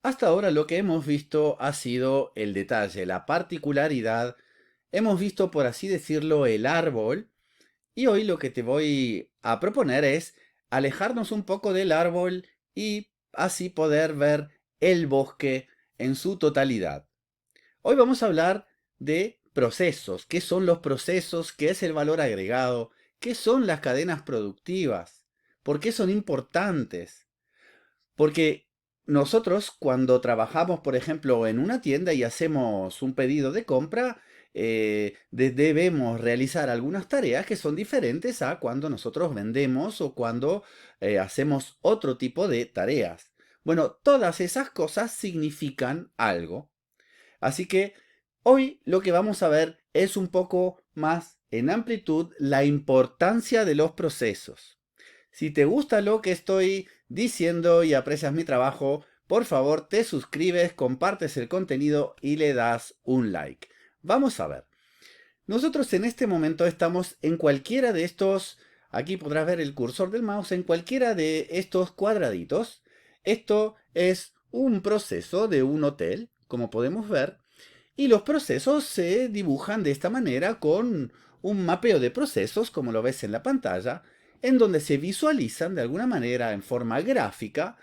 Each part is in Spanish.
Hasta ahora lo que hemos visto ha sido el detalle, la particularidad. Hemos visto, por así decirlo, el árbol. Y hoy lo que te voy a proponer es alejarnos un poco del árbol y así poder ver el bosque en su totalidad. Hoy vamos a hablar de procesos. ¿Qué son los procesos? ¿Qué es el valor agregado? ¿Qué son las cadenas productivas? ¿Por qué son importantes? Porque nosotros cuando trabajamos, por ejemplo, en una tienda y hacemos un pedido de compra, debemos realizar algunas tareas que son diferentes a cuando nosotros vendemos o cuando hacemos otro tipo de tareas. Bueno, todas esas cosas significan algo. Así que hoy lo que vamos a ver es un poco más en amplitud la importancia de los procesos. Si te gusta lo que estoy diciendo y aprecias mi trabajo, por favor te suscribes, compartes el contenido y le das un like. Vamos a ver. Nosotros en este momento estamos en cualquiera de estos, aquí podrás ver el cursor del mouse, en cualquiera de estos cuadraditos. Esto es un proceso de un hotel, como podemos ver, y los procesos se dibujan de esta manera con un mapeo de procesos, como lo ves en la pantalla, en donde se visualizan de alguna manera en forma gráfica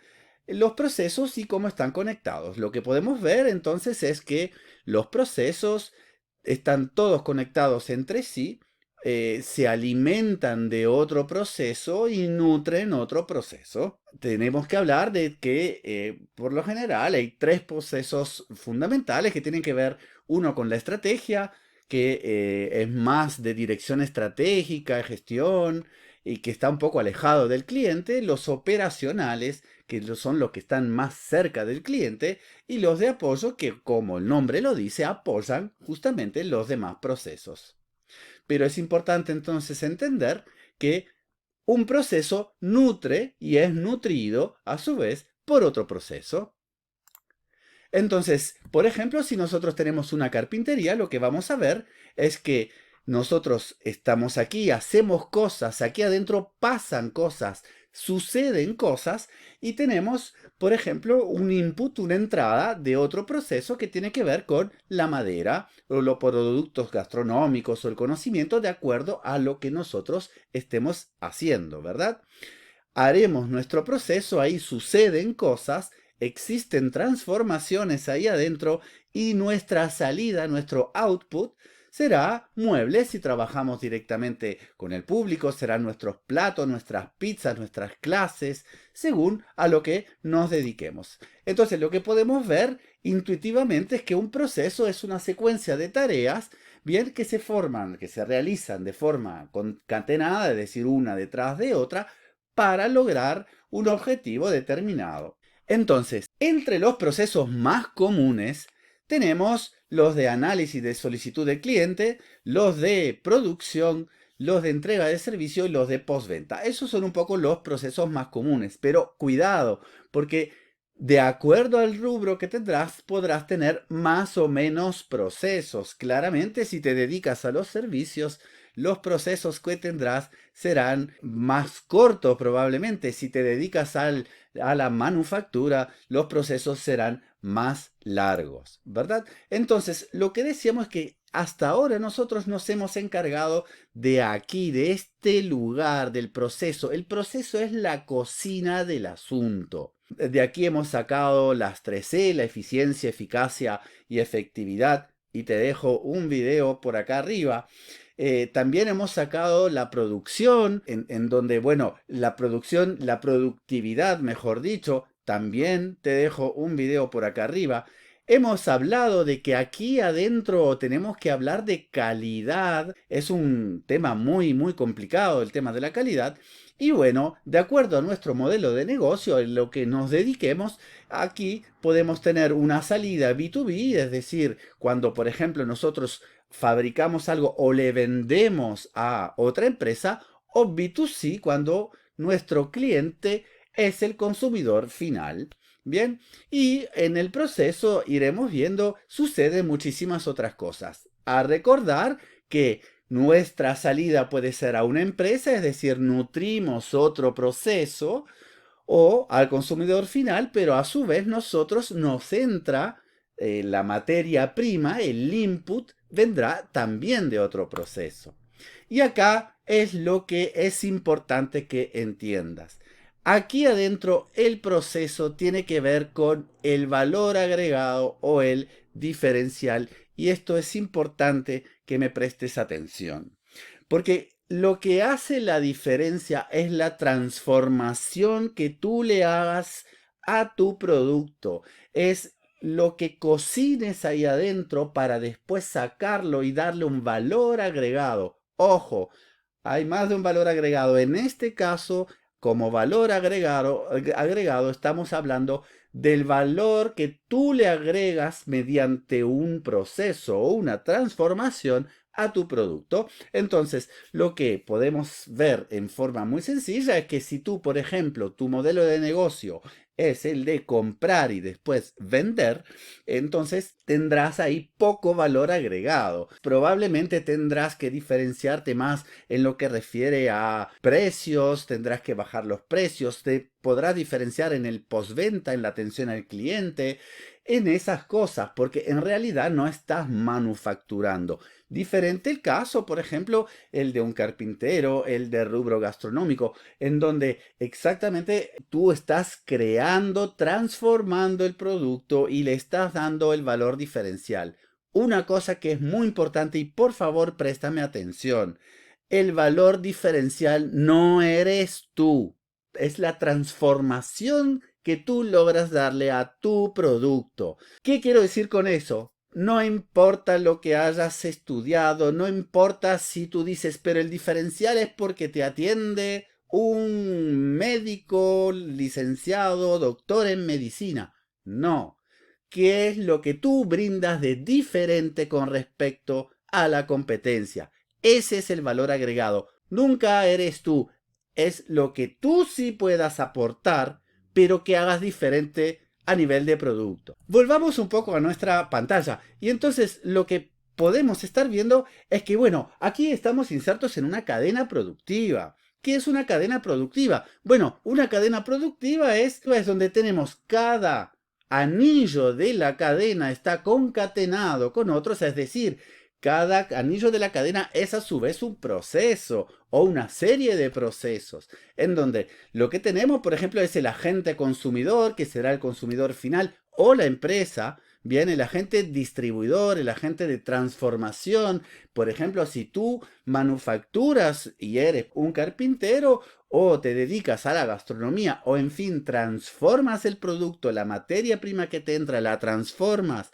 los procesos y cómo están conectados. Lo que podemos ver entonces es que los procesos están todos conectados entre sí, se alimentan de otro proceso y nutren otro proceso. Tenemos que hablar de que por lo general hay tres procesos fundamentales que tienen que ver uno con la estrategia, que es más de dirección estratégica, de gestión, y que está un poco alejado del cliente, los operacionales, que son los que están más cerca del cliente, y los de apoyo, que como el nombre lo dice, apoyan justamente los demás procesos. Pero es importante entonces entender que un proceso nutre y es nutrido a su vez por otro proceso. Entonces, por ejemplo, si nosotros tenemos una carpintería, lo que vamos a ver es que nosotros estamos aquí, hacemos cosas, aquí adentro pasan cosas, suceden cosas y tenemos, por ejemplo, un input, una entrada de otro proceso que tiene que ver con la madera o los productos gastronómicos o el conocimiento de acuerdo a lo que nosotros estemos haciendo, ¿verdad? Haremos nuestro proceso, ahí suceden cosas, existen transformaciones ahí adentro y nuestra salida, nuestro output, será muebles si trabajamos directamente con el público, serán nuestros platos, nuestras pizzas, nuestras clases, según a lo que nos dediquemos. Entonces lo que podemos ver intuitivamente es que un proceso es una secuencia de tareas, bien que se forman, que se realizan de forma concatenada, es decir, una detrás de otra, para lograr un objetivo determinado. Entonces, entre los procesos más comunes tenemos los de análisis de solicitud del cliente, los de producción, los de entrega de servicio y los de postventa. Esos son un poco los procesos más comunes, pero cuidado, porque de acuerdo al rubro que tendrás, podrás tener más o menos procesos. Claramente, si te dedicas a los servicios, los procesos que tendrás serán más cortos probablemente. Si te dedicas a la manufactura, los procesos serán más largos, ¿verdad? Entonces, lo que decíamos es que hasta ahora nosotros nos hemos encargado de aquí, de este lugar, del proceso. El proceso es la cocina del asunto. De aquí hemos sacado las 3C, la eficiencia, eficacia y efectividad. Y te dejo un video por acá arriba. También hemos sacado la producción, en donde, bueno, la producción, la productividad, mejor dicho, también te dejo un video por acá arriba. Hemos hablado de que aquí adentro tenemos que hablar de calidad. Es un tema muy, muy complicado el tema de la calidad. Y bueno, de acuerdo a nuestro modelo de negocio, en lo que nos dediquemos, aquí podemos tener una salida B2B, es decir, cuando por ejemplo nosotros fabricamos algo o le vendemos a otra empresa, o B2C cuando nuestro cliente es el consumidor final. Bien, y en el proceso iremos viendo, suceden muchísimas otras cosas. A recordar que nuestra salida puede ser a una empresa, es decir, nutrimos otro proceso, o al consumidor final, pero a su vez nosotros nos entra la materia prima, el input, vendrá también de otro proceso. Y acá es lo que es importante que entiendas. Aquí adentro el proceso tiene que ver con el valor agregado o el diferencial, y esto es importante que me prestes atención. Porque lo que hace la diferencia es la transformación que tú le hagas a tu producto. Es lo que cocines ahí adentro para después sacarlo y darle un valor agregado. Ojo, hay más de un valor agregado. En este caso, como valor agregado, estamos hablando del valor que tú le agregas mediante un proceso o una transformación a tu producto. Entonces, lo que podemos ver en forma muy sencilla es que si tú, por ejemplo, tu modelo de negocio es el de comprar y después vender, entonces tendrás ahí poco valor agregado. Probablemente tendrás que diferenciarte más en lo que refiere a precios, tendrás que bajar los precios, te podrás diferenciar en el postventa, en la atención al cliente, en esas cosas, porque en realidad no estás manufacturando. Diferente el caso, por ejemplo, el de un carpintero, el de rubro gastronómico, en donde exactamente tú estás creando, transformando el producto y le estás dando el valor diferencial. Una cosa que es muy importante y por favor préstame atención. El valor diferencial no eres tú, es la transformación que tú logras darle a tu producto. ¿Qué quiero decir con eso? No importa lo que hayas estudiado, no importa si tú dices, pero el diferencial es porque te atiende un médico, licenciado, doctor en medicina. No. ¿Qué es lo que tú brindas de diferente con respecto a la competencia? Ese es el valor agregado. Nunca eres tú. Es lo que tú sí puedas aportar, pero que hagas diferente a nivel de producto. Volvamos un poco a nuestra pantalla. Y entonces lo que podemos estar viendo es que, bueno, aquí estamos insertos en una cadena productiva. ¿Qué es una cadena productiva? Bueno, una cadena productiva es donde tenemos cada anillo de la cadena está concatenado con otros, es decir, cada anillo de la cadena es a su vez un proceso o una serie de procesos, en donde lo que tenemos, por ejemplo, es el agente consumidor, que será el consumidor final, o la empresa, bien, el agente distribuidor, el agente de transformación. Por ejemplo, si tú manufacturas y eres un carpintero o te dedicas a la gastronomía o en fin, transformas el producto, la materia prima que te entra, la transformas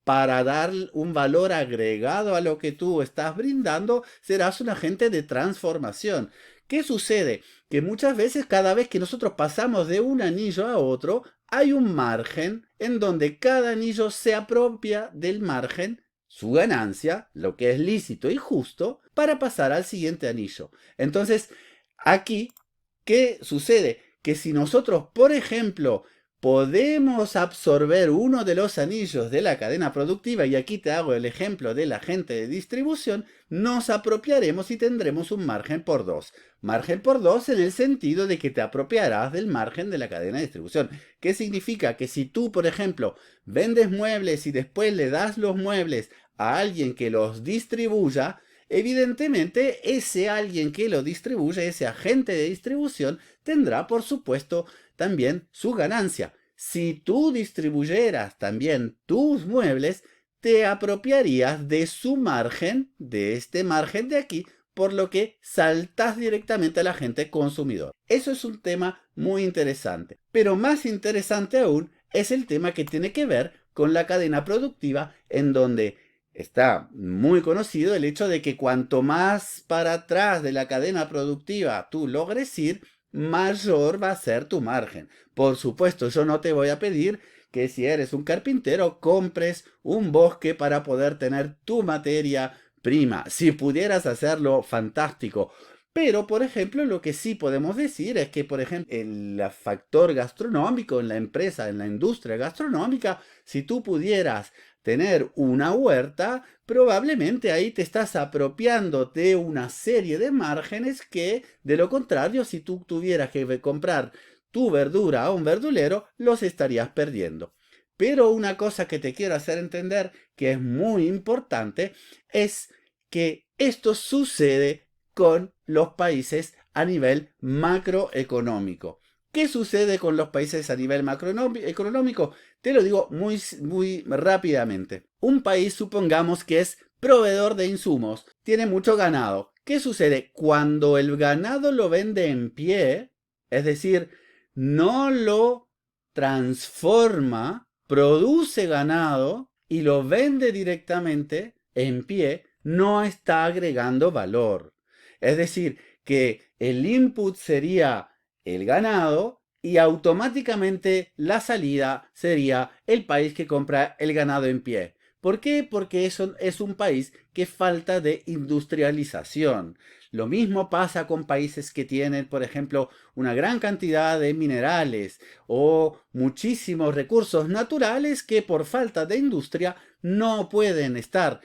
para dar un valor agregado a lo que tú estás brindando, serás un agente de transformación. ¿Qué sucede? Que muchas veces, cada vez que nosotros pasamos de un anillo a otro, hay un margen en donde cada anillo se apropia del margen, su ganancia, lo que es lícito y justo, para pasar al siguiente anillo. Entonces, aquí, ¿qué sucede? Que si nosotros, por ejemplo, podemos absorber uno de los anillos de la cadena productiva, y aquí te hago el ejemplo del agente de distribución, nos apropiaremos y tendremos un margen por 2. Margen por 2 en el sentido de que te apropiarás del margen de la cadena de distribución. ¿Qué significa? Que si tú, por ejemplo, vendes muebles y después le das los muebles a alguien que los distribuya, evidentemente ese alguien que lo distribuye, ese agente de distribución, tendrá por supuesto también su ganancia. Si tú distribuyeras también tus muebles, te apropiarías de su margen, de este margen de aquí, por lo que saltas directamente al agente consumidor. Eso es un tema muy interesante. Pero más interesante aún es el tema que tiene que ver con la cadena productiva, en donde está muy conocido el hecho de que cuanto más para atrás de la cadena productiva tú logres ir, mayor va a ser tu margen. Por supuesto, yo no te voy a pedir que si eres un carpintero compres un bosque para poder tener tu materia prima. Si pudieras hacerlo, fantástico. Pero, por ejemplo, lo que sí podemos decir es que, por ejemplo, el factor gastronómico en la empresa, en la industria gastronómica, si tú pudieras tener una huerta, probablemente ahí te estás apropiando de una serie de márgenes que, de lo contrario, si tú tuvieras que comprar tu verdura a un verdulero, los estarías perdiendo. Pero una cosa que te quiero hacer entender, que es muy importante, es que esto sucede con los países a nivel macroeconómico. ¿Qué sucede con los países a nivel macroeconómico? Te lo digo muy rápidamente. Un país, supongamos que es proveedor de insumos, tiene mucho ganado. ¿Qué sucede? Cuando el ganado lo vende en pie, es decir, no lo transforma, produce ganado y lo vende directamente en pie, no está agregando valor. Es decir, que el input sería el ganado y automáticamente la salida sería el país que compra el ganado en pie. ¿Por qué? Porque eso es un país que falta de industrialización. Lo mismo pasa con países que tienen, por ejemplo, una gran cantidad de minerales o muchísimos recursos naturales que por falta de industria no pueden estar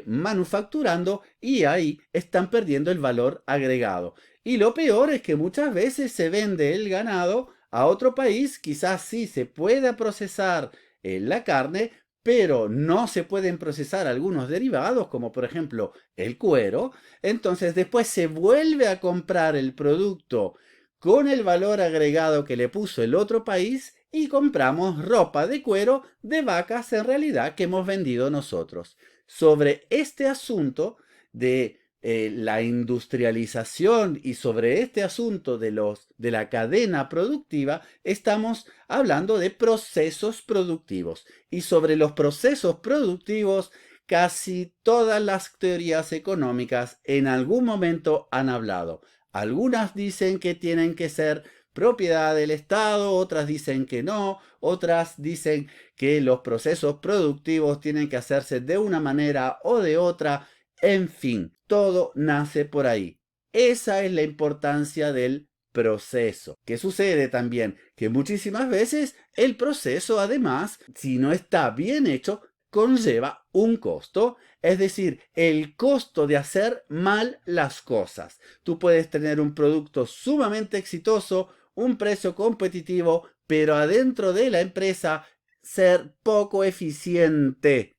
manufacturando y ahí están perdiendo el valor agregado. Y lo peor es que muchas veces se vende el ganado a otro país, quizás sí se pueda procesar la carne, pero no se pueden procesar algunos derivados, como por ejemplo el cuero. Entonces después se vuelve a comprar el producto con el valor agregado que le puso el otro país y compramos ropa de cuero de vacas en realidad que hemos vendido nosotros. Sobre este asunto de la industrialización y sobre este asunto de la cadena productiva, estamos hablando de procesos productivos. Y sobre los procesos productivos, casi todas las teorías económicas en algún momento han hablado. Algunas dicen que tienen que ser propiedad del Estado, otras dicen que no, otras dicen que los procesos productivos tienen que hacerse de una manera o de otra. En fin, todo nace por ahí. Esa es la importancia del proceso. ¿Qué sucede también? Que muchísimas veces el proceso, además, si no está bien hecho, conlleva un costo, es decir, el costo de hacer mal las cosas. Tú puedes tener un producto sumamente exitoso, un precio competitivo, pero adentro de la empresa ser poco eficiente.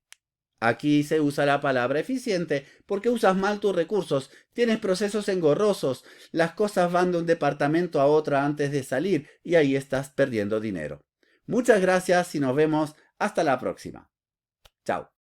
Aquí se usa la palabra eficiente porque usas mal tus recursos, tienes procesos engorrosos, las cosas van de un departamento a otro antes de salir y ahí estás perdiendo dinero. Muchas gracias y nos vemos hasta la próxima. Chao.